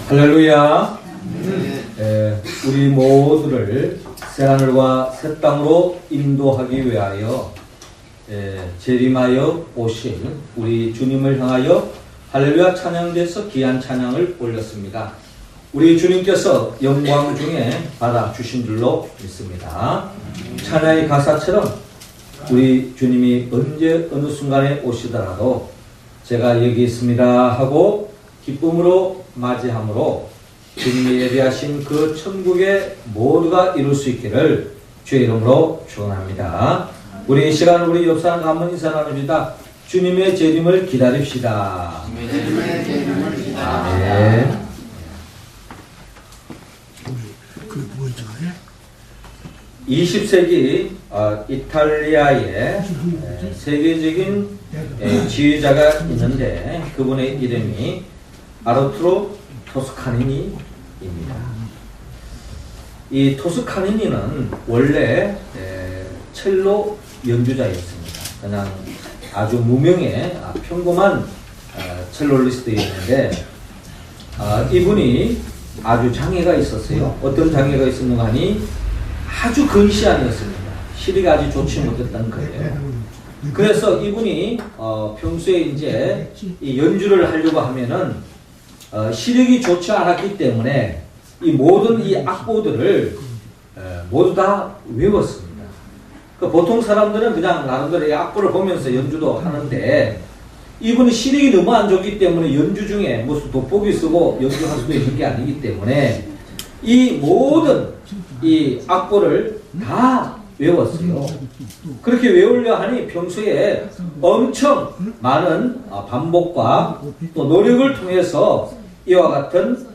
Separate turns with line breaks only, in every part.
할렐루야. 우리 모두를 새하늘과 새 땅으로 인도하기 위하여 재림하여 오신 우리 주님을 향하여 할렐루야 찬양대에서 귀한 찬양을 올렸습니다. 우리 주님께서 영광 중에 받아주신 줄로 믿습니다. 찬양의 가사처럼 우리 주님이 언제 어느 순간에 오시더라도 제가 여기 있습니다 하고 기쁨으로 맞이함으로 주님이 예비하신 그 천국의 모두가 이룰 수 있기를 주의 이름으로 축원합니다. 우리 이 시간 우리 옆 사람과 한번 인사 나눕시다. 주님의 재림을 기다립시다. 아멘. 20세기 이탈리아의 세계적인 지휘자가 있는데 그분의 이름이 아르투로 토스카니니입니다. 이 토스카니니는 원래 첼로 연주자였습니다. 그냥 아주 무명의 평범한 첼로리스트였는데 이분이 아주 장애가 있었어요. 어떤 장애가 있었는가 하니 아주 근시안이었습니다. 시력이 아주 좋지 못했던 거예요. 그래서 이분이 평소에 이제 이 연주를 하려고 하면은 시력이 좋지 않았기 때문에 이 모든 이 악보들을 모두 다 외웠습니다. 보통 사람들은 그냥 나름대로 이 악보를 보면서 연주도 하는데 이분이 시력이 너무 안 좋기 때문에 연주 중에 무슨 돋보기 쓰고 연주할 수도 있는 게 아니기 때문에 이 모든 이 악보를 다 외웠어요. 그렇게 외우려 하니 평소에 엄청 많은 반복과 또 노력을 통해서 이와 같은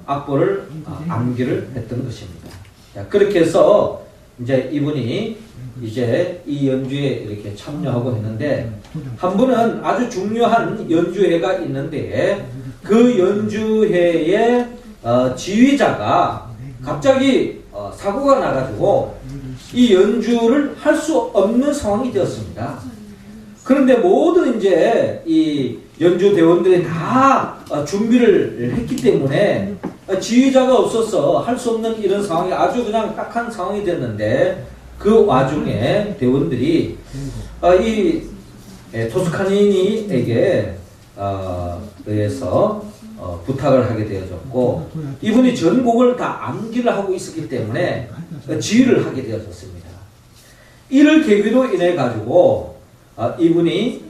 악보를 암기를 했던 것입니다. 자, 그렇게 해서 이제 이분이 이제 이 연주에 이렇게 참여하고 했는데 한 분은 아주 중요한 연주회가 있는데 그 연주회의 지휘자가 갑자기 사고가 나가지고 이 연주를 할 수 없는 상황이 되었습니다. 그런데 모든 이제 이 연주 대원들이 다 준비를 했기 때문에 지휘자가 없어서 할 수 없는 이런 상황이 아주 그냥 딱한 상황이 됐는데 그 와중에 대원들이 이 토스카니니에게 의해서 부탁을 하게 되어졌고 이분이 전곡을 다 암기를 하고 있었기 때문에 지휘를 하게 되어졌습니다. 이를 계기로 인해 가지고 이분이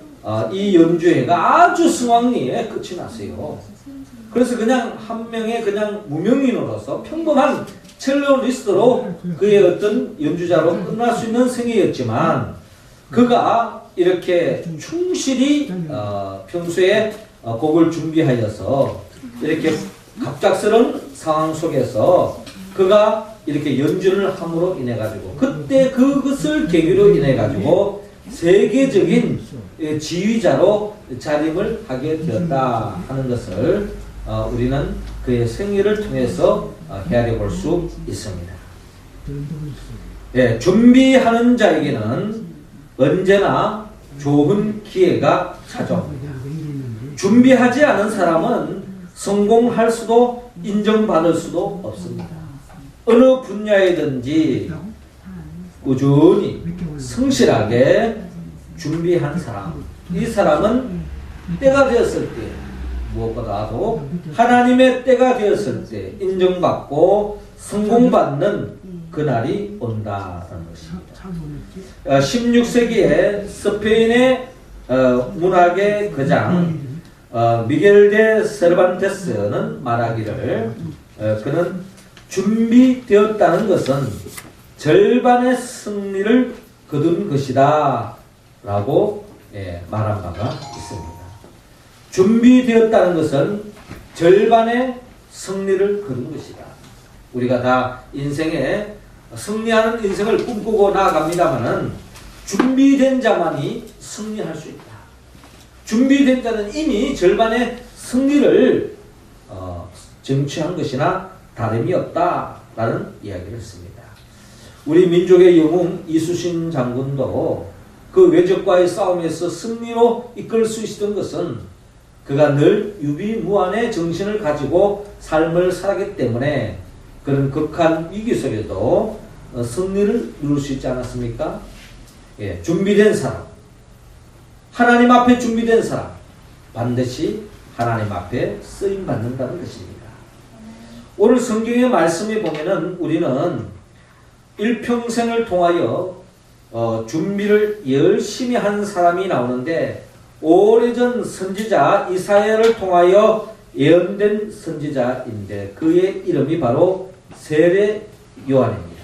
이 연주회가 아주 성황리에 끝이 났어요. 그래서 그냥 한 명의 그냥 무명인으로서 평범한 첼로리스트로 그의 어떤 연주자로 끝날 수 있는 생애였지만 그가 이렇게 충실히 평소에 곡을 준비하여서 이렇게 갑작스러운 상황 속에서 그가 이렇게 연주를 함으로 인해 가지고 그때 그것을 계기로 인해 가지고 세계적인 지휘자로 자림을 하게 되었다 하는 것을 우리는 그의 생애를 통해서 헤아려 볼 수 있습니다. 예, 준비하는 자에게는 언제나 좋은 기회가 찾아옵니다. 준비하지 않은 사람은 성공할 수도 인정받을 수도 없습니다. 어느 분야에든지 꾸준히 성실하게 준비한 사람, 이 사람은 때가 되었을 때 무엇보다도 하나님의 때가 되었을 때 인정받고 성공받는 그날이 온다는 것입니다. 16세기에 스페인의 문학의 거장 미겔 데 세르반테스는 말하기를 그는 준비되었다는 것은 절반의 승리를 거둔 것이다 라고 말한 바가 있습니다. 준비되었다는 것은 절반의 승리를 거둔 것이다. 우리가 다 인생에 승리하는 인생을 꿈꾸고 나아갑니다마는 준비된 자만이 승리할 수 있다. 준비된 자는 이미 절반의 승리를 쟁취한 것이나 다름이 없다라는 이야기를 했습니다. 우리 민족의 영웅 이수신 장군도 그 외적과의 싸움에서 승리로 이끌 수 있었던 것은 그가 늘 유비무환의 정신을 가지고 삶을 살았기 때문에 그런 극한 위기 속에도 승리를 이룰 수 있지 않았습니까? 예, 준비된 사람, 하나님 앞에 준비된 사람, 반드시 하나님 앞에 쓰임 받는다는 것입니다. 오늘 성경의 말씀에 보면은 우리는 일평생을 통하여 준비를 열심히 한 사람이 나오는데, 오래전 선지자 이사야를 통하여 예언된 선지자인데 그의 이름이 바로 세례 요한입니다.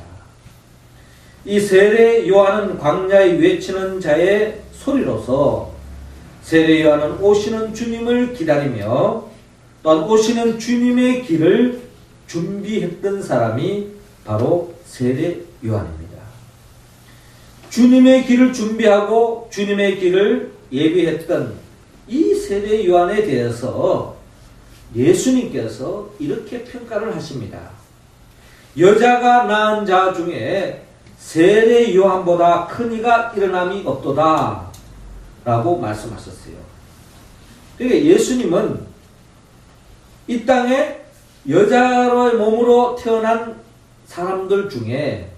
이 세례 요한은 광야에 외치는 자의 소리로서 세례 요한은 오시는 주님을 기다리며 또한 오시는 주님의 길을 준비했던 사람이 바로 세례 요한입니다. 주님의 길을 준비하고 주님의 길을 예비했던 이 세례 요한에 대해서 예수님께서 이렇게 평가를 하십니다. 여자가 낳은 자 중에 세례 요한보다 큰 이가 일어남이 없도다 라고 말씀하셨어요. 그러니까 예수님은 이 땅에 여자의 몸으로 태어난 사람들 중에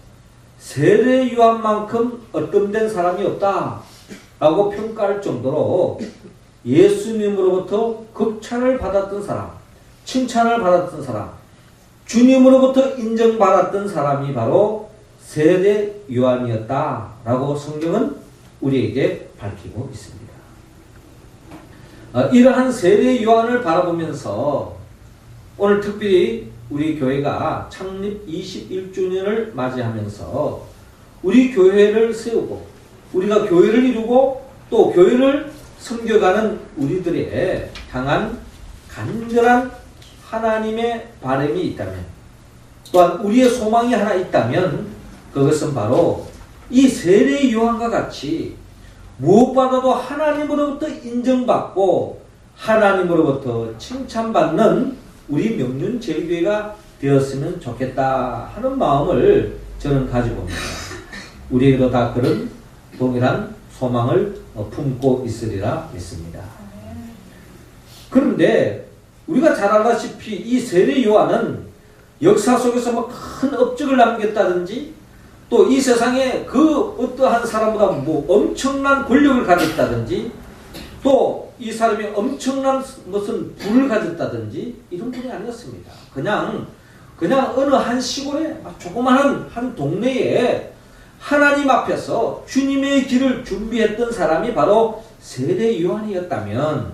세례 요한만큼 얻금된 사람이 없다 라고 평가할 정도로 예수님으로부터 극찬을 받았던 사람, 칭찬을 받았던 사람, 주님으로부터 인정받았던 사람이 바로 세례 요한이었다라고 성경은 우리에게 밝히고 있습니다. 이러한 세례 요한을 바라보면서 오늘 특별히 우리 교회가 창립 21주년을 맞이하면서 우리 교회를 세우고 우리가 교회를 이루고 또 교회를 섬겨가는 우리들의 향한 간절한 하나님의 바람이 있다면, 또한 우리의 소망이 하나 있다면 그것은 바로 이 세례 요한과 같이 무엇보다도 하나님으로부터 인정받고 하나님으로부터 칭찬받는 우리 명륜제일교회가 되었으면 좋겠다 하는 마음을 저는 가지고 옵니다. 우리에게도 다 그런 동일한 소망을 품고 있으리라 믿습니다. 그런데 우리가 잘 알다시피 이 세례 요한은 역사 속에서 뭐 큰 업적을 남겼다든지 또 이 세상에 그 어떠한 사람보다 뭐 엄청난 권력을 가졌다든지 또 이 사람이 엄청난 무슨 부를 가졌다든지 이런 분이 아니었습니다. 그냥 어느 한 시골에 조그마한 한 동네에 하나님 앞에서 주님의 길을 준비했던 사람이 바로 세례 요한이었다면,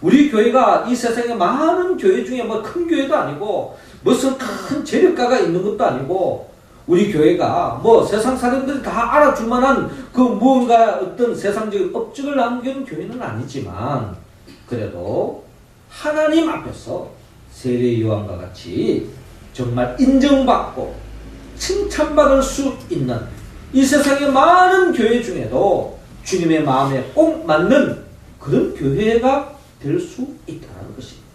우리 교회가 이 세상에 많은 교회 중에 뭐 큰 교회도 아니고 무슨 큰 재력가가 있는 것도 아니고 우리 교회가 뭐 세상 사람들이 다 알아줄 만한 그 무언가 어떤 세상적인 업적을 남긴 교회는 아니지만 그래도 하나님 앞에서 세례 요한과 같이 정말 인정받고 칭찬받을 수 있는 이 세상의 많은 교회 중에도 주님의 마음에 꼭 맞는 그런 교회가 될 수 있다는 것입니다.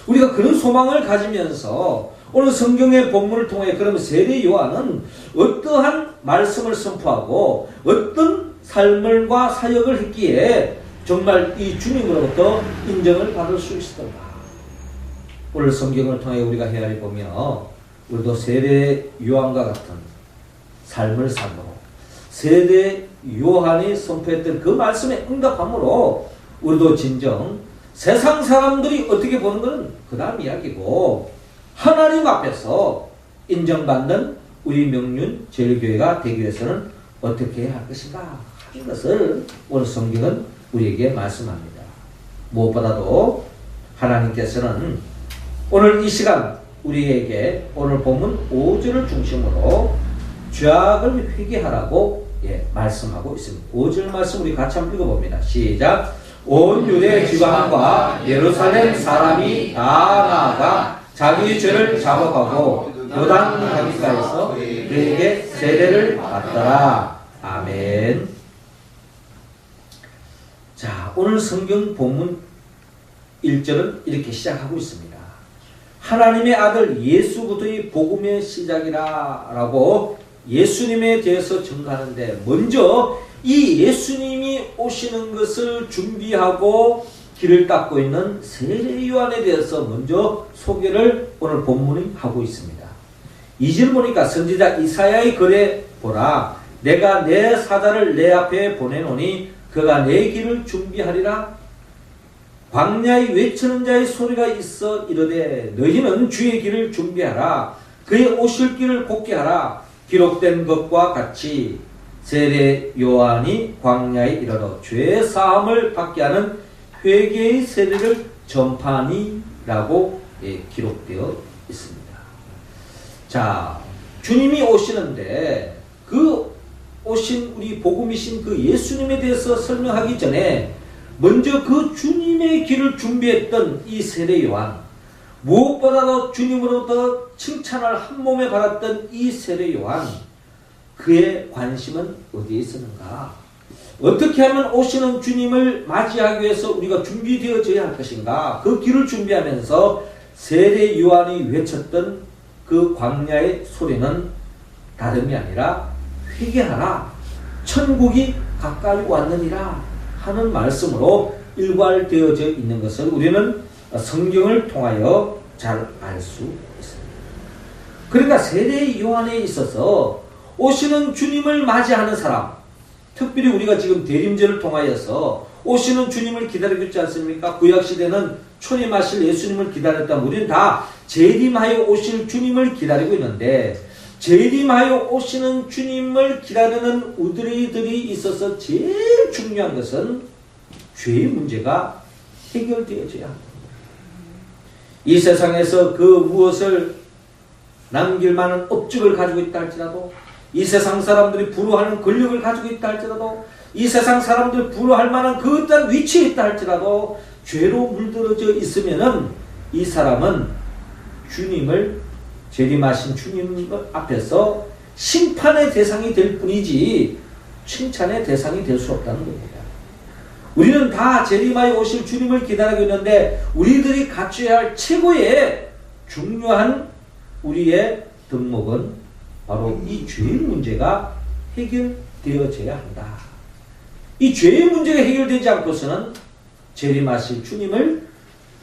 우리가 그런 소망을 가지면서 오늘 성경의 본문을 통해 그러면 세례 요한은 어떠한 말씀을 선포하고 어떤 삶과 사역을 했기에 정말 이 주님으로부터 인정을 받을 수 있었던가. 오늘 성경을 통해 우리가 헤아려 보면 우리도 세례 요한과 같은 삶을 삶으로 세례 요한이 선포했던 그 말씀에 응답함으로 우리도 진정 세상 사람들이 어떻게 보는 것은 그 다음 이야기고 하나님 앞에서 인정받는 우리 명륜제일교회가 되기 위해서는 어떻게 해야 할 것인가 하는 것을 오늘 성경은 우리에게 말씀합니다. 무엇보다도 하나님께서는 오늘 이 시간 우리에게 오늘 본문 5절을 중심으로 죄악을 회개하라고 말씀하고 있습니다. 5절 말씀 우리 같이 한번 읽어봅니다. 시작. 온 유대 지방과 예루살렘 사람이 다 나아가 자기 죄를 자복하고 요단 강가에서 그에게 세례를 받더라. 아멘. 자, 오늘 성경 본문 1절은 이렇게 시작하고 있습니다. 하나님의 아들 예수부터의 복음의 시작이라 라고 예수님에 대해서 증거하는데, 먼저 이 예수님이 오시는 것을 준비하고 길을 닦고 있는 세례 요한에 대해서 먼저 소개를 오늘 본문이 하고 있습니다. 2절 보니까 선지자 이사야의 글에 보라 내가 내 사자를 내 앞에 보내노니 그가 내 길을 준비하리라. 광야에 외치는 자의 소리가 있어 이르되 너희는 주의 길을 준비하라. 그의 오실 길을 곧게 하라. 기록된 것과 같이 세례 요한이 광야에 이르러 죄 사함을 받게 하는 회개의 세례를 전파하니라고 기록되어 있습니다. 자, 주님이 오시는데 그 오신 우리 복음이신 그 예수님에 대해서 설명하기 전에 먼저 그 주님의 길을 준비했던 이 세례 요한, 무엇보다도 주님으로부터 칭찬을 한 몸에 받았던 이 세례 요한, 그의 관심은 어디에 있었는가? 어떻게 하면 오시는 주님을 맞이하기 위해서 우리가 준비되어져야 할 것인가? 그 길을 준비하면서 세례 요한이 외쳤던 그 광야의 소리는 다름이 아니라 회개하라. 천국이 가까이 왔느니라 하는 말씀으로 일괄되어져 있는 것을 우리는 성경을 통하여 잘 알 수 있습니다. 그러니까 세례 요한에 있어서 오시는 주님을 맞이하는 사람, 특별히 우리가 지금 대림절을 통하여서 오시는 주님을 기다리고 있지 않습니까? 구약시대는 초림하실 예수님을 기다렸다면 우리는 다 재림하여 오실 주님을 기다리고 있는데, 재림하여 오시는 주님을 기다리는 우리들이 있어서 제일 중요한 것은 죄의 문제가 해결되어져야 합니다. 이 세상에서 그 무엇을 남길 만한 업적을 가지고 있다 할지라도, 이 세상 사람들이 부러워하는 권력을 가지고 있다 할지라도, 이 세상 사람들이 부러워할 만한 그 어떤 위치에 있다 할지라도 죄로 물들어져 있으면은 이 사람은 주님을, 재림하신 주님 앞에서 심판의 대상이 될 뿐이지 칭찬의 대상이 될 수 없다는 겁니다. 우리는 다 재림하여 오실 주님을 기다리고 있는데 우리들이 갖춰야 할 최고의 중요한 우리의 덕목은 바로 이 죄의 문제가 해결되어져야 한다. 이 죄의 문제가 해결되지 않고서는 재림하실 주님을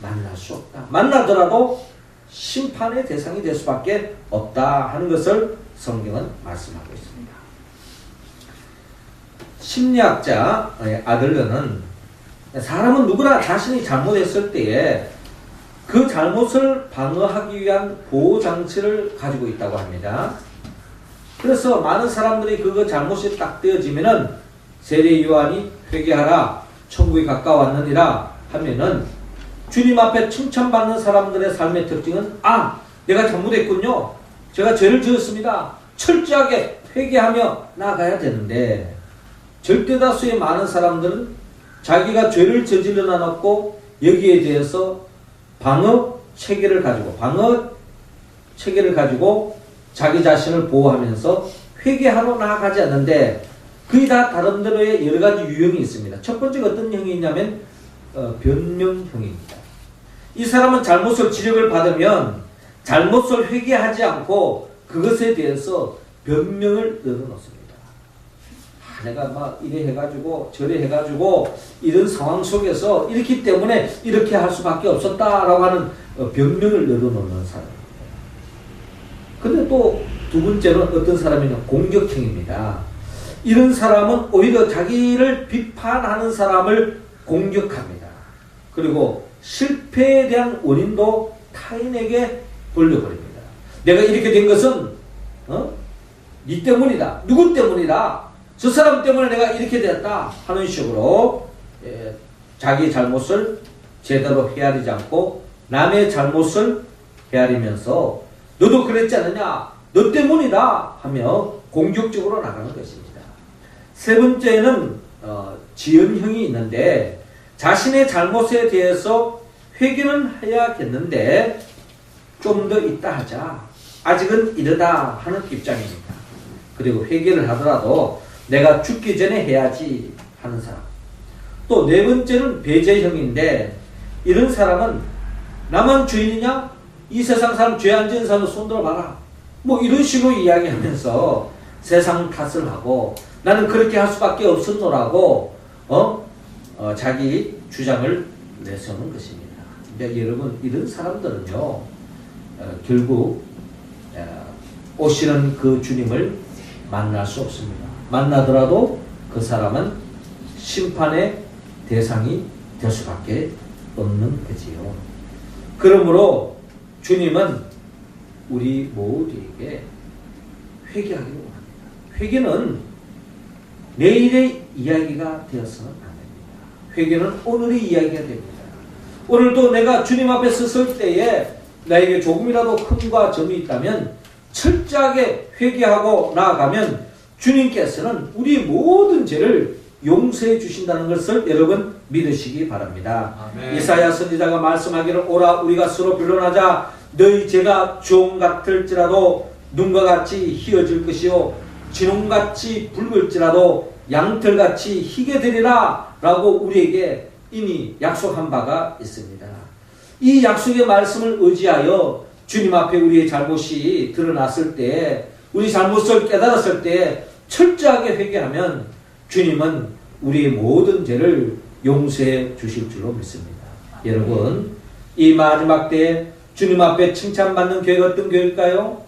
만날 수 없다. 만나더라도 심판의 대상이 될 수밖에 없다 하는 것을 성경은 말씀하고 있습니다. 심리학자 아들러는 사람은 누구나 자신이 잘못했을 때에 그 잘못을 방어하기 위한 보호장치를 가지고 있다고 합니다. 그래서 많은 사람들이 그거 잘못이 딱 되어지면은 세례 요한이 회개하라, 천국이 가까웠느니라 하면은 주님 앞에 칭찬받는 사람들의 삶의 특징은 내가 잘못했군요. 제가 죄를 지었습니다. 철저하게 회개하며 나아가야 되는데 절대다수의 많은 사람들은 자기가 죄를 저질러 놔놓고 여기에 대해서 방어 체계를 가지고 자기 자신을 보호하면서 회개하러 나아가지 않는데 그게 다 다른대로의 여러 가지 유형이 있습니다. 첫 번째가 어떤 형이 있냐면 변명형입니다. 이 사람은 잘못을 지적을 받으면 잘못을 회개하지 않고 그것에 대해서 변명을 늘어놓습니다. 내가 막 이래 해가지고 저래 해가지고 이런 상황 속에서 이렇기 때문에 이렇게 할 수밖에 없었다라고 하는 변명을 늘어놓는 사람입니다. 근데 또 두 번째는 어떤 사람이냐, 공격형입니다. 이런 사람은 오히려 자기를 비판하는 사람을 공격합니다. 그리고 실패에 대한 원인도 타인에게 돌려버립니다. 내가 이렇게 된 것은 네 때문이다. 누구 때문이다. 저 사람 때문에 내가 이렇게 되었다 하는 식으로 자기 잘못을 제대로 헤아리지 않고 남의 잘못을 헤아리면서 너도 그랬지 않느냐, 너 때문이다 하며 공격적으로 나가는 것입니다. 세 번째는 지연형이 있는데 자신의 잘못에 대해서 회개는 해야겠는데 좀 더 있다 하자, 아직은 이르다 하는 입장입니다. 그리고 회개를 하더라도 내가 죽기 전에 해야지 하는 사람. 또 네 번째는 배제형인데 이런 사람은 나만 죄인이냐? 이 세상 사람 죄 안 지은 사람 손 들어봐라. 뭐 이런 식으로 이야기하면서 세상 탓을 하고 나는 그렇게 할 수밖에 없었노라고 자기 주장을 내세우는 것입니다. 근데 여러분, 이런 사람들은요, 결국 오시는 그 주님을 만날 수 없습니다. 만나더라도 그 사람은 심판의 대상이 될 수밖에 없는 거지요. 그러므로 주님은 우리 모두에게 회개하기를 원합니다. 회개는 내일의 이야기가 되어서는 안 됩니다. 회개는 오늘의 이야기가 됩니다. 오늘도 내가 주님 앞에 섰을 때에 나에게 조금이라도 흠과 점이 있다면 철저하게 회개하고 나아가면 주님께서는 우리 모든 죄를 용서해 주신다는 것을 여러분 믿으시기 바랍니다. 아멘. 이사야 선지자가 말씀하기를 오라 우리가 서로 변론하자 너희 죄가 주홍 같을지라도 눈과 같이 희어질 것이요 진홍같이 붉을지라도 양털같이 희게 되리라 라고 우리에게 이미 약속한 바가 있습니다. 이 약속의 말씀을 의지하여 주님 앞에 우리의 잘못이 드러났을 때 우리 잘못을 깨달았을 때 철저하게 회개하면 주님은 우리의 모든 죄를 용서해 주실 줄로 믿습니다. 여러분, 이 마지막 때에 주님 앞에 칭찬받는 교회가 어떤 교회일까요?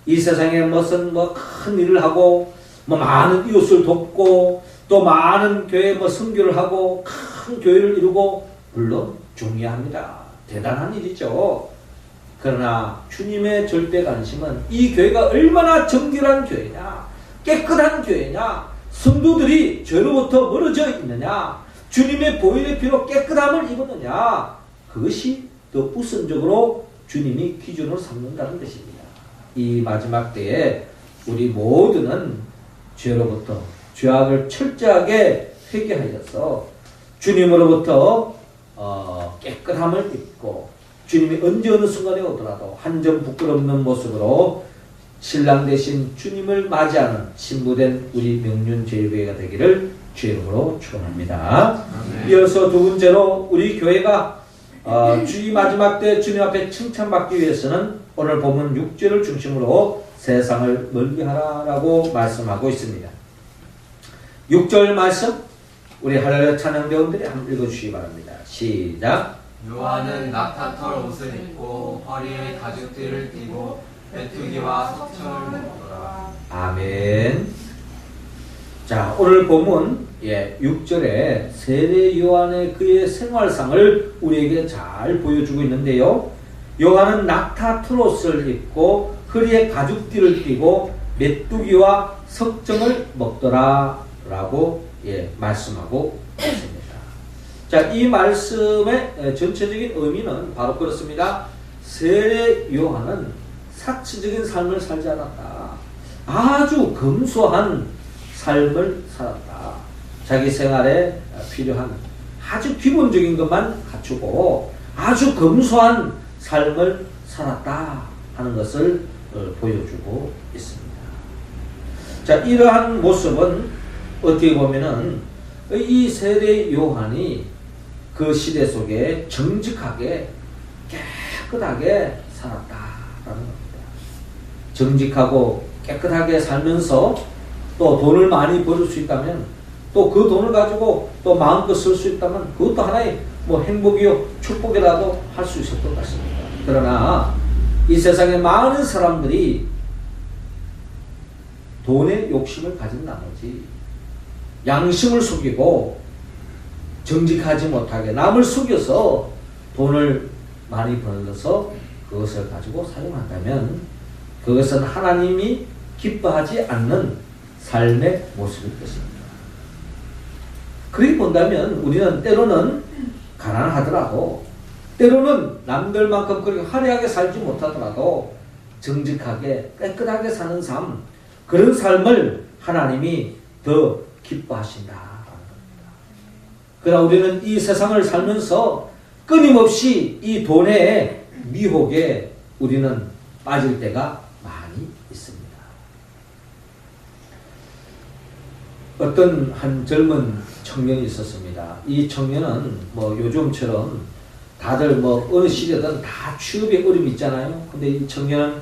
이 세상에 무슨 큰 일을 하고 많은 이웃을 돕고 또 많은 교회에 선교를 하고 큰 교회를 이루고 물론 중요합니다. 대단한 일이죠. 그러나 주님의 절대 관심은 이 교회가 얼마나 정결한 교회냐, 깨끗한 교회냐, 성도들이 죄로부터 멀어져 있느냐, 주님의 보혈의 피로 깨끗함을 입었느냐, 그것이 더 우선적으로 주님이 기준으로 삼는다는 것입니다. 이 마지막 때에 우리 모두는 죄로부터 죄악을 철저하게 회개하여서 주님으로부터 깨끗함을 입고 주님이 언제 어느 순간에 오더라도 한 점 부끄럽는 모습으로 신랑 되신 주님을 맞이하는 신부된 우리 명륜제일교회가 되기를 주의 이름으로 축원합니다. 이어서 두 번째로 우리 교회가 주의 마지막 때 주님 앞에 칭찬받기 위해서는 오늘 본문 6절을 중심으로 세상을 멀게 하라라고 말씀하고 있습니다. 6절 말씀 우리 할렐루야 찬양대원들이 한번 읽어주시기 바랍니다. 시작.
요한은 낙타털 옷을 입고 허리에 가죽띠를 띠고 메뚜기와 석청을 먹더라.
아멘. 자, 오늘 본문 6절에 세례 요한의 그의 생활상을 우리에게 잘 보여주고 있는데요. 요한은 낙타털 옷을 입고 허리에 가죽띠를 띠고 메뚜기와 석청을 먹더라 라고 말씀하고 있습니다. 자, 이 말씀의 전체적인 의미는 바로 그렇습니다. 세례 요한은 사치적인 삶을 살지 않았다. 아주 검소한 삶을 살았다. 자기 생활에 필요한 아주 기본적인 것만 갖추고 아주 검소한 삶을 살았다 하는 것을 보여주고 있습니다. 자, 이러한 모습은 어떻게 보면은 이 세례 요한이 그 시대 속에 정직하게 깨끗하게 살았다라는 겁니다. 정직하고 깨끗하게 살면서 또 돈을 많이 벌을 수 있다면 또 그 돈을 가지고 또 마음껏 쓸 수 있다면 그것도 하나의 행복이요 축복이라도 할 수 있을 것 같습니다. 그러나 이 세상에 많은 사람들이 돈의 욕심을 가진 나머지 양심을 속이고 정직하지 못하게 남을 속여서 돈을 많이 벌어서 그것을 가지고 사용한다면 그것은 하나님이 기뻐하지 않는 삶의 모습일 것입니다. 그렇게 본다면 우리는 때로는 가난하더라도 때로는 남들만큼 그렇게 화려하게 살지 못하더라도 정직하게 깨끗하게 사는 삶, 그런 삶을 하나님이 더 기뻐하신다. 그러나 우리는 이 세상을 살면서 끊임없이 이 돈의 미혹에 우리는 빠질 때가 많이 있습니다. 어떤 한 젊은 청년이 있었습니다. 이 청년은 요즘처럼 다들 어느 시대든 다 취업에 어려움이 있잖아요. 근데 이 청년은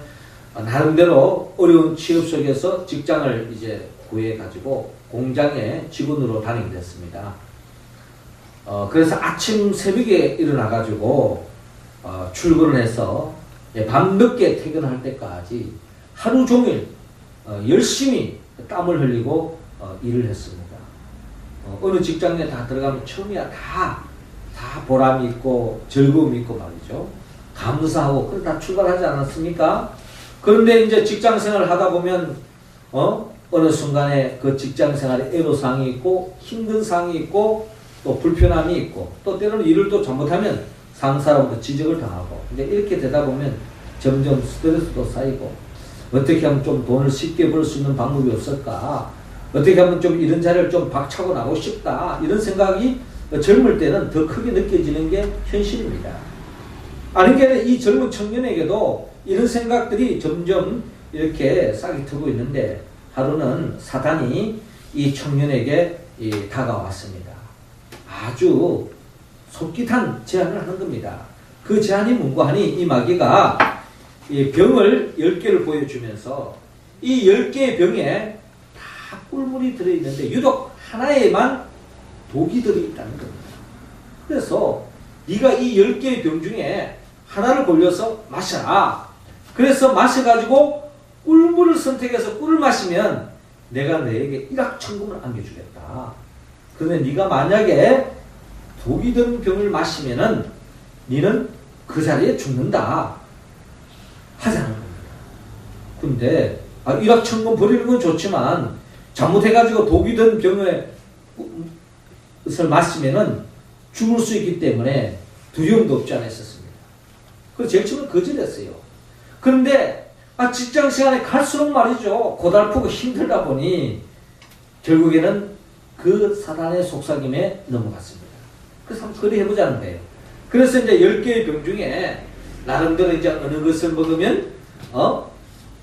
나름대로 어려운 취업 속에서 직장을 이제 구해가지고 공장에 직원으로 다니게 됐습니다. 그래서 아침 새벽에 일어나가지고 출근을 해서 밤늦게 퇴근할 때까지 하루 종일 열심히 땀을 흘리고 일을 했습니다. 어느 직장에 다 들어가면 처음이야 다 보람이 있고 즐거움이 있고 말이죠. 감사하고 그래 다 출발하지 않았습니까? 그런데 이제 직장 생활을 하다 보면 어느 순간에 그 직장 생활에 애로사항이 있고 힘든 사항이 있고 또 불편함이 있고 또 때로는 일을 또 잘못하면 상사로부터 지적을 당하고 이제 이렇게 되다 보면 점점 스트레스도 쌓이고 어떻게 하면 좀 돈을 쉽게 벌 수 있는 방법이 없을까? 어떻게 하면 좀 이런 자리를 좀 박차고 나가고 싶다. 이런 생각이 젊을 때는 더 크게 느껴지는 게 현실입니다. 아니, 이 젊은 청년에게도 이런 생각들이 점점 이렇게 싹이 트고 있는데 하루는 사단이 이 청년에게 다가왔습니다. 아주 솔깃한 제안을 하는 겁니다. 그 제안이 뭔가 하니 이 마귀가 이 병을 10개를 보여주면서 이 10개의 병에 다 꿀물이 들어있는데 유독 하나에만 독이 들어있다는 겁니다. 그래서 네가 이 10개의 병 중에 하나를 골려서 마셔라. 그래서 마셔가지고 꿀물을 선택해서 꿀을 마시면 내가 너에게 일확천금을 안겨주겠다. 그런데 네가 만약에 독이 든 병을 마시면은 너는 그 자리에 죽는다. 하자는 겁니다. 근데 일확천금 버리는 건 좋지만 잘못해가지고 독이 든 병을 마시면은 죽을 수 있기 때문에 두려움도 없지 않아 있었습니다. 그래서 제일 처음에 거절했어요. 그런데 직장 시간에 갈수록 말이죠. 고달프고 힘들다 보니 결국에는 그 사단의 속삭임에 넘어갔습니다. 그래서 한번 그리 해보자는 거예요. 그래서 이제 10개의 병 중에 나름대로 이제 어느 것을 먹으면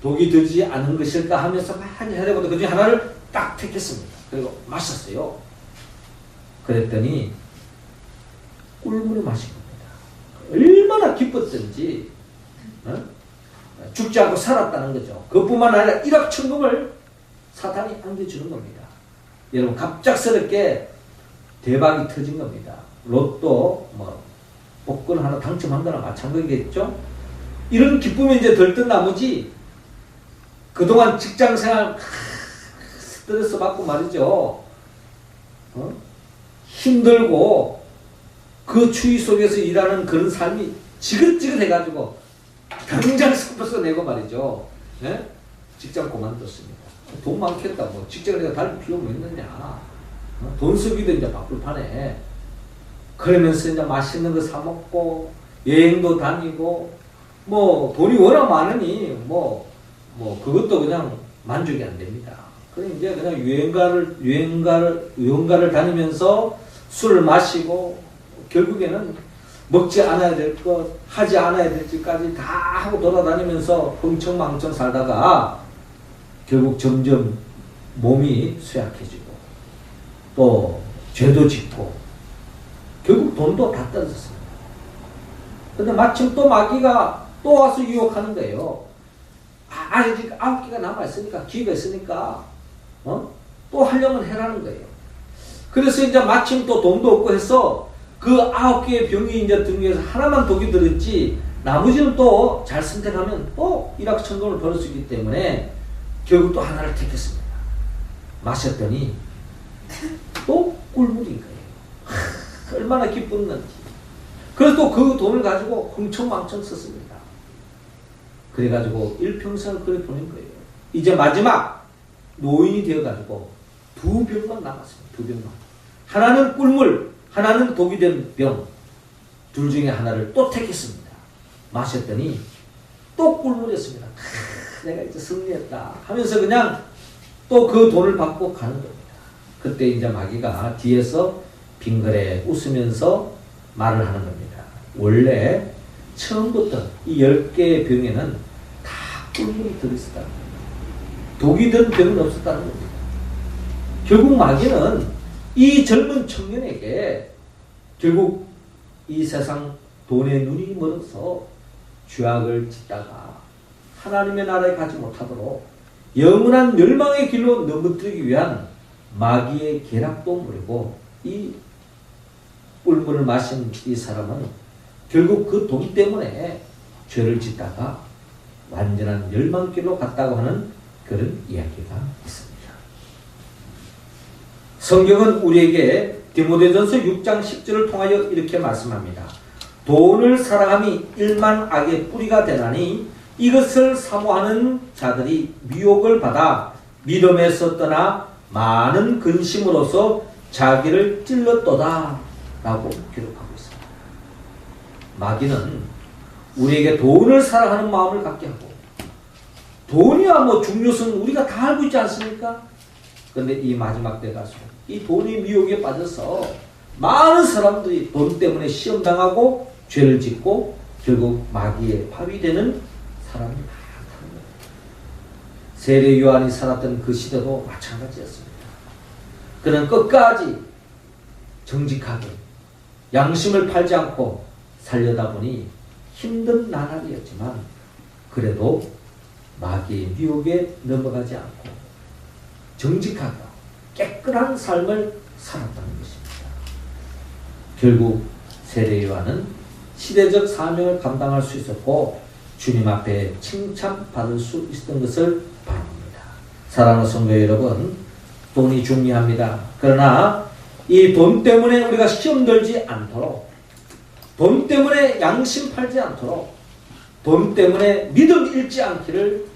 독이 들지 않은 것일까 하면서 많이 해보다 그 중에 하나를 딱 택했습니다. 그리고 마셨어요. 그랬더니 꿀물을 마신 겁니다. 얼마나 기뻤던지 죽지 않고 살았다는 거죠. 그뿐만 아니라 일확천금을 사탄이 안겨주는 겁니다. 여러분 갑작스럽게 대박이 터진 겁니다. 로또 복권 하나 당첨한 거나 마찬가지겠죠. 이런 기쁨이 이제 들뜬 나머지 그동안 직장생활 스트레스 받고 말이죠. 힘들고 그 추위 속에서 일하는 그런 삶이 지긋지긋해가지고 당장 스kup해서 내고 말이죠. 예? 직장 그만뒀습니다. 돈 많겠다. 뭐 직장에 내가 다닐 필요 뭐 있느냐. 돈 쓰기도 이제 바쁠 판에. 그러면서 이제 맛있는 거 사 먹고 여행도 다니고 뭐 돈이 워낙 많으니 뭐 그것도 그냥 만족이 안 됩니다. 그럼 이제 그냥 유흥가를 다니면서 술을 마시고 결국에는 먹지 않아야 될 것, 하지 않아야 될 짓까지 다 하고 돌아다니면서 흥청망청 살다가 결국 점점 몸이 쇠약해지고 또 죄도 짓고 결국 돈도 다 떨어졌습니다. 근데 마침 또 마귀가 또 와서 유혹하는 거예요. 아직 9개가 남아있으니까, 기회가 있으니까, 또 하려면 해라는 거예요. 그래서 이제 마침 또 돈도 없고 해서 그 9개의 병이 이제 등에서 하나만 독이 들었지, 나머지는 또 잘 선택하면 또 일확천금을 벌을 수 있기 때문에 결국 또 하나를 택했습니다. 마셨더니 또 꿀물인 거예요. 얼마나 기뻤는지. 그래서 또 그 돈을 가지고 흥청망청 썼습니다. 그래가지고 일평생을 그래 보낸 거예요. 이제 마지막 노인이 되어가지고 2병만 남았습니다. 2병만. 하나는 꿀물, 하나는 독이 된 병. 둘 중에 하나를 또 택했습니다. 마셨더니 또 꿀물이었습니다. 내가 이제 승리했다 하면서 그냥 또 그 돈을 받고 가는 겁니다. 그때 이제 마귀가 뒤에서 빙그레 웃으면서 말을 하는 겁니다. 원래 처음부터 이 10개의 병에는 다 꿀물이 들어있었다는 겁니다. 독이 든 병은 없었다는 겁니다. 결국 마귀는 이 젊은 청년에게 결국 이 세상 돈에 눈이 멀어서 죄악을 짓다가 하나님의 나라에 가지 못하도록 영원한 멸망의 길로 넘어뜨리기 위한 마귀의 계략도 모르고 이 꿀물을 마신 이 사람은 결국 그 돈 때문에 죄를 짓다가 완전한 멸망길로 갔다고 하는 그런 이야기가 있습니다. 성경은 우리에게 디모데전서 6장 10절을 통하여 이렇게 말씀합니다. 돈을 사랑함이 일만 악의 뿌리가 되나니 이것을 사모하는 자들이 미혹을 받아 믿음에서 떠나 많은 근심으로서 자기를 찔렀도다 라고 기록하고 있습니다. 마귀는 우리에게 돈을 사랑하는 마음을 갖게 하고, 돈이야 뭐 중요성은 우리가 다 알고 있지 않습니까? 그런데 이 마지막 때 가서 이 돈이 미혹에 빠져서 많은 사람들이 돈 때문에 시험당하고 죄를 짓고 결국 마귀의 밥이 되는 사람이 많다는 거예요. 세례 요한이 살았던 그 시대도 마찬가지였습니다. 그는 끝까지 정직하게 양심을 팔지 않고 살려다 보니 힘든 나날이었지만 그래도 마귀의 유혹에 넘어가지 않고 정직하고 깨끗한 삶을 살았다는 것입니다. 결국 세례 요한은 시대적 사명을 감당할 수 있었고 주님 앞에 칭찬받을 수 있었던 것을 바랍니다. 사랑하는 성도 여러분, 돈이 중요합니다. 그러나 이 돈 때문에 우리가 시험 들지 않도록, 돈 때문에 양심 팔지 않도록, 돈 때문에 믿음 잃지 않기를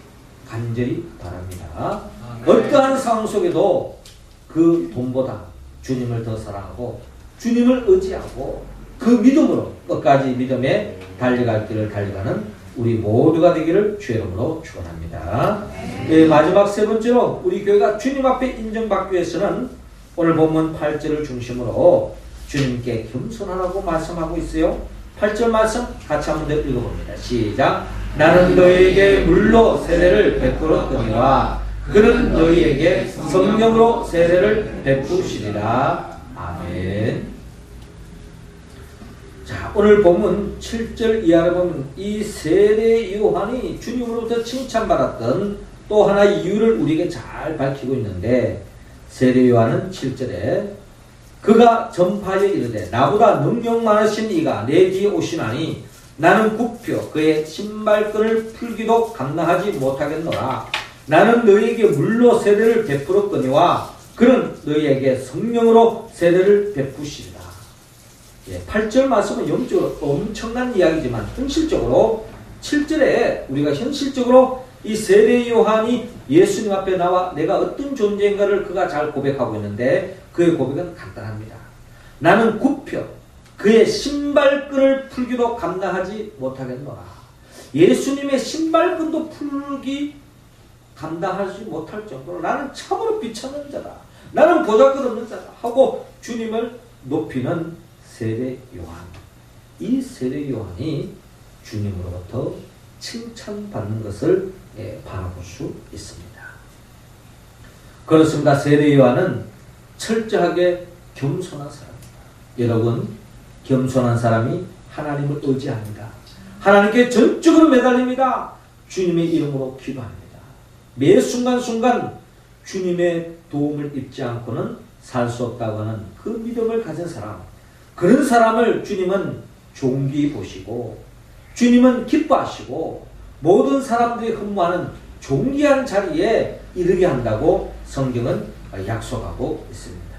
간절히 바랍니다. 어떠한 상황 속에도 그 돈보다 주님을 더 사랑하고 주님을 의지하고 그 믿음으로 끝까지 믿음에 달려갈 길을 달려가는 우리 모두가 되기를 주의 이름으로 축원합니다. 네, 마지막 세 번째로 우리 교회가 주님 앞에 인정받기 위해서는 오늘 본문 8절을 중심으로 주님께 겸손하라고 말씀하고 있어요. 8절 말씀 같이 한번 더 읽어봅니다. 시작. 나는 너희에게 물로 세례를 베풀었거니와 그는 너희에게 성령으로 세례를 베푸시리라. 아멘. 자, 오늘 본문 7절 이하를 보면 이 세례 요한이 주님으로부터 칭찬받았던 또 하나의 이유를 우리에게 잘 밝히고 있는데, 세례 요한은 7절에 그가 전파에 이르되 나보다 능력 많으신 이가 내 뒤에 오시나니 나는 굽혀 그의 신발끈을 풀기도 감당하지 못하겠노라. 나는 너희에게 물로 세례를 베풀었거니와 그는 너희에게 성령으로 세례를 베푸시리라. 8절 말씀은 영적으로 엄청난 이야기지만 현실적으로 7절에 우리가 현실적으로 이 세례 요한이 예수님 앞에 나와 내가 어떤 존재인가를 그가 잘 고백하고 있는데 그의 고백은 간단합니다. 나는 굽혀 그의 신발끈을 풀기도 감당하지 못하겠노라. 예수님의 신발끈도 풀기 감당하지 못할 정도로 나는 참으로 비참한 자다. 나는 보잘것없는 자다 하고 주님을 높이는 세례 요한. 이 세례 요한이 주님으로부터 칭찬받는 것을 바라볼 수 있습니다. 그렇습니다. 세례 요한은 철저하게 겸손한 사람입니다. 여러분, 겸손한 사람이 하나님을 의지합니다. 하나님께 전적으로 매달립니다. 주님의 이름으로 기도합니다. 매 순간순간 주님의 도움을 입지 않고는 살 수 없다고 하는 그 믿음을 가진 사람, 그런 사람을 주님은 존귀히 보시고 주님은 기뻐하시고 모든 사람들이 흠모하는 존귀한 자리에 이르게 한다고 성경은 약속하고 있습니다.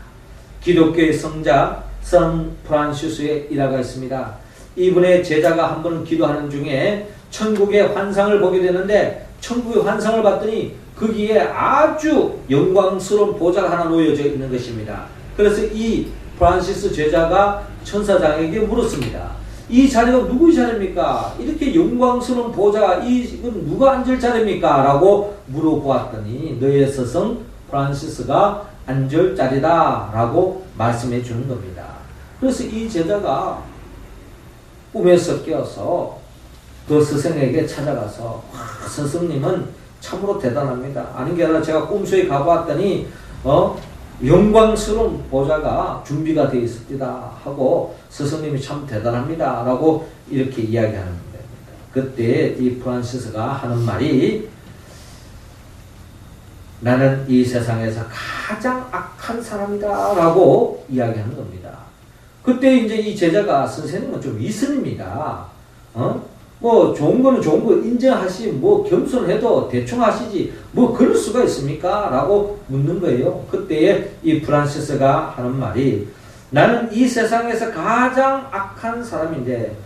기독교의 성자 선 프란시스의 일화가 있습니다. 이분의 제자가 한 번은 기도하는 중에 천국의 환상을 보게 되는데 천국의 환상을 봤더니 거기에 아주 영광스러운 보좌가 하나 놓여져 있는 것입니다. 그래서 이 프란시스 제자가 천사장에게 물었습니다. 이 자리가 누구의 자리입니까? 이렇게 영광스러운 보좌, 이건 누가 앉을 자리입니까? 라고 물어보았더니 너의 스승 프란시스가 앉을 자리다 라고 말씀해 주는 겁니다. 그래서 이 제자가 꿈에서 깨어서 그 스승에게 찾아가서 스승님은 참으로 대단합니다. 아닌 게 아니라 제가 꿈속에 가보았더니 영광스러운 보좌가 준비가 되어 있습니다 하고 스승님이 참 대단합니다 라고 이렇게 이야기하는 겁니다. 그때 이 프란시스가 하는 말이 나는 이 세상에서 가장 악한 사람이다 라고 이야기하는 겁니다. 그때 이제 이 제자가 선생님은 좀 이선입니다. 뭐 좋은 거는 좋은 거 인정하시, 뭐 겸손해도 대충 하시지 뭐 그럴 수가 있습니까? 라고 묻는 거예요. 그때에 이 프란시스가 하는 말이, 나는 이 세상에서 가장 악한 사람인데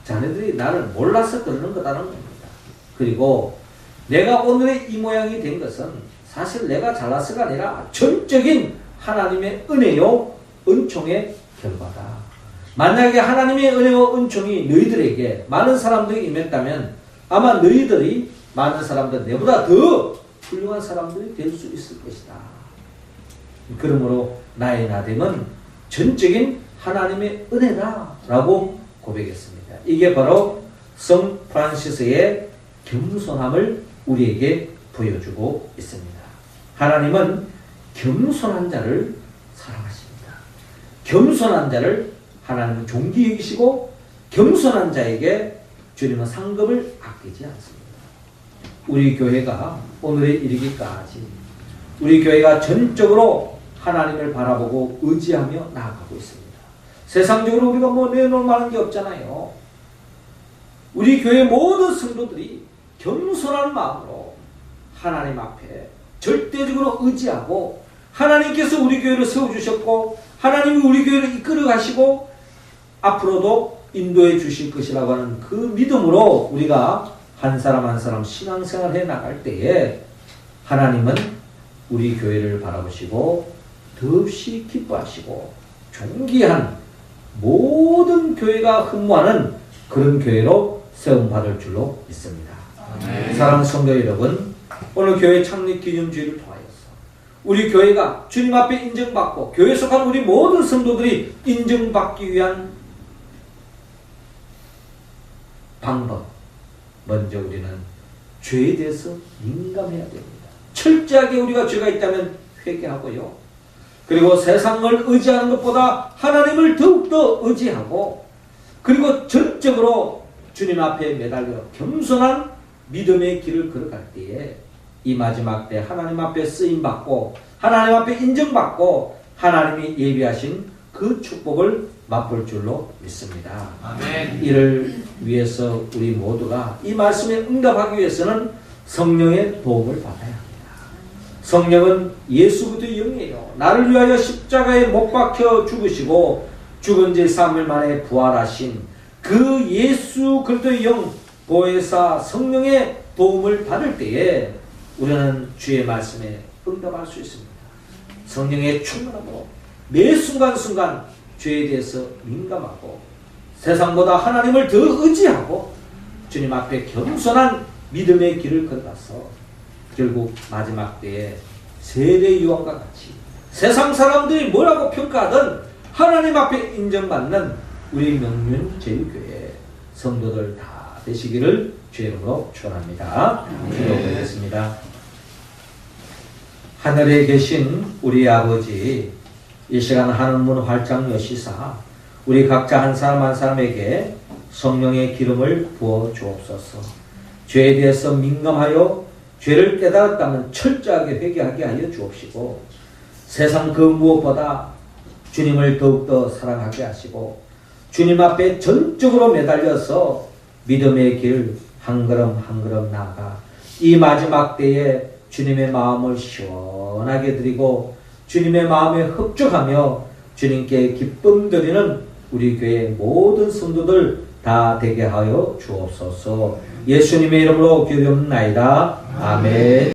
자네들이 나를 몰라서 그러는 거다는 겁니다. 그리고 내가 오늘의 이 모양이 된 것은 사실 내가 잘나서가 아니라 전적인 하나님의 은혜요 은총의 결과다. 만약에 하나님의 은혜와 은총이 너희들에게 많은 사람들이 임했다면 아마 너희들이 많은 사람들, 내보다 더 훌륭한 사람들이 될 수 있을 것이다. 그러므로 나의 나됨은 전적인 하나님의 은혜다 라고 고백했습니다. 이게 바로 성 프란시스의 겸손함을 우리에게 보여주고 있습니다. 하나님은 겸손한 자를 사랑하십니다. 겸손한 자를 하나님은 존귀 여기시고 겸손한 자에게 주님은 상급을 아끼지 않습니다. 우리 교회가 오늘에 이르기까지 우리 교회가 전적으로 하나님을 바라보고 의지하며 나아가고 있습니다. 세상적으로 우리가 뭐 내놓을 만한 게 없잖아요. 우리 교회 모든 성도들이 겸손한 마음으로 하나님 앞에 절대적으로 의지하고 하나님께서 우리 교회를 세워주셨고 하나님이 우리 교회를 이끌어 가시고 앞으로도 인도해 주실 것이라고 하는 그 믿음으로 우리가 한 사람 한 사람 신앙생활 해 나갈 때에 하나님은 우리 교회를 바라보시고 더없이 기뻐하시고 존귀한 모든 교회가 흠모하는 그런 교회로 세움받을 줄로 믿습니다. 사랑하는 성도 여러분, 오늘 교회 창립 기념주의를 통하여서 우리 교회가 주님 앞에 인정받고 교회에 속한 우리 모든 성도들이 인정받기 위한 방법, 먼저 우리는 죄에 대해서 민감해야 됩니다. 철저하게 우리가 죄가 있다면 회개하고요. 그리고 세상을 의지하는 것보다 하나님을 더욱더 의지하고 그리고 전적으로 주님 앞에 매달려 겸손한 믿음의 길을 걸어갈 때에 이 마지막 때 하나님 앞에 쓰임받고 하나님 앞에 인정받고 하나님이 예비하신 그 축복을 맛볼 줄로 믿습니다.
아멘.
이를 위해서 우리 모두가 이 말씀에 응답하기 위해서는 성령의 도움을 받아야 합니다. 성령은 예수 그리스도의 영이에요. 나를 위하여 십자가에 못 박혀 죽으시고 죽은 지 3일 만에 부활하신 그 예수 그리스도의 영 보혜사 성령의 도움을 받을 때에 우리는 주의 말씀에 응답할 수 있습니다. 성령의 충만함으로 매 순간순간 죄에 대해서 민감하고 세상보다 하나님을 더 의지하고 주님 앞에 겸손한 믿음의 길을 걸어가서 결국 마지막 때에 세례 요한과 같이 세상 사람들이 뭐라고 평가하든 하나님 앞에 인정받는 우리 명륜제일교회 성도들 다 되시기를 주의 이름으로 축원합니다. 기도하겠습니다. 하늘에 계신 우리 아버지, 이 시간 하늘문 활짝 여시사 우리 각자 한 사람 한 사람에게 성령의 기름을 부어 주옵소서. 죄에 대해서 민감하여 죄를 깨달았다면 철저하게 회개하게 하여 주옵시고 세상 그 무엇보다 주님을 더욱더 사랑하게 하시고 주님 앞에 전적으로 매달려서 믿음의 길 한 걸음 한 걸음 나아가 이 마지막 때에 주님의 마음을 시원하게 드리고 주님의 마음에 흡족하며 주님께 기쁨 드리는 우리 교회 모든 성도들 다 되게 하여 주옵소서. 예수님의 이름으로 기도합나이다. 아멘.